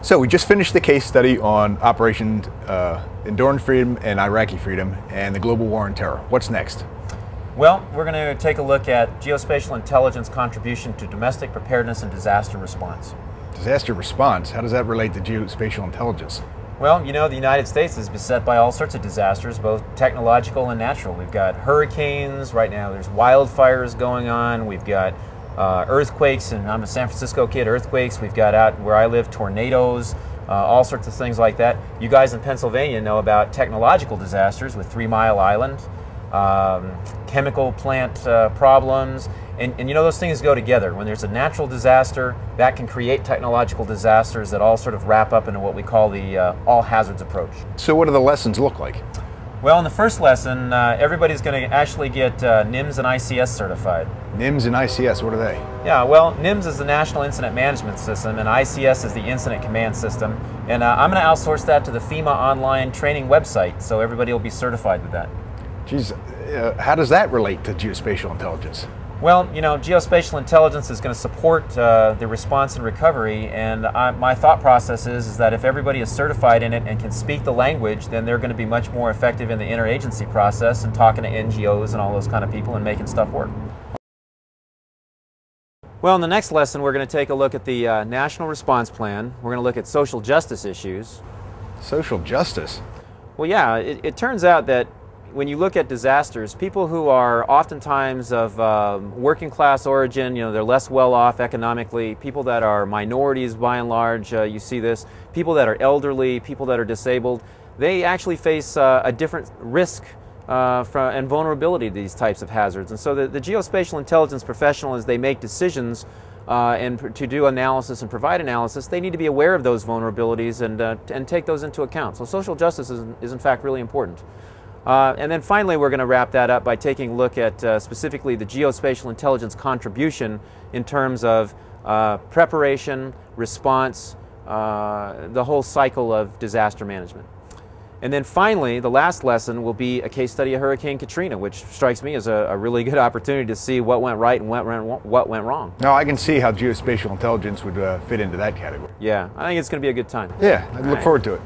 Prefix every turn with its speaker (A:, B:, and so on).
A: So we just finished the case study on Operation Enduring Freedom and Iraqi Freedom and the global war on terror. What's next?
B: Well, we're going to take a look at geospatial intelligence contribution to domestic preparedness and disaster response.
A: Disaster response, how does that relate to geospatial intelligence?
B: Well, you know, the United States is beset by all sorts of disasters, both technological and natural. We've got hurricanes, right now there's wildfires going on, we've got earthquakes, and I'm a San Francisco kid, earthquakes, we've got out where I live tornadoes, all sorts of things like that. You guys in Pennsylvania know about technological disasters with 3 Mile Island, chemical plant problems, and you know those things go together. When there's a natural disaster, that can create technological disasters that all sort of wrap up into what we call the all hazards approach.
A: So what do the lessons look like?
B: Well, in the first lesson, everybody's going to actually get NIMS and ICS certified.
A: NIMS and ICS, what are they?
B: Yeah, well, NIMS is the National Incident Management System, and ICS is the Incident Command System. And I'm going to outsource that to the FEMA online training website, so everybody will be certified with that.
A: Geez, how does that relate to geospatial intelligence?
B: Well, you know, geospatial intelligence is going to support the response and recovery, and my thought process is that if everybody is certified in it and can speak the language, then they're going to be much more effective in the interagency process and talking to NGOs and all those kind of people and making stuff work. Well, in the next lesson, we're going to take a look at the National Response Plan. We're going to look at social justice issues.
A: Social justice?
B: Well, yeah, it turns out that when you look at disasters, people who are oftentimes of working class origin, you know, they're less well off economically, people that are minorities by and large, you see this, people that are elderly, people that are disabled, they actually face a different risk and vulnerability to these types of hazards. And so the geospatial intelligence professional, as they make decisions and to do analysis and provide analysis, they need to be aware of those vulnerabilities and take those into account. So social justice is in fact really important. And then finally, we're going to wrap that up by taking a look at specifically the geospatial intelligence contribution in terms of preparation, response, the whole cycle of disaster management. And then finally, the last lesson will be a case study of Hurricane Katrina, which strikes me as a really good opportunity to see what went right and what went wrong.
A: Now, I can see how geospatial intelligence would fit into that category.
B: Yeah, I think it's going to be a good time.
A: Yeah, I look forward to it.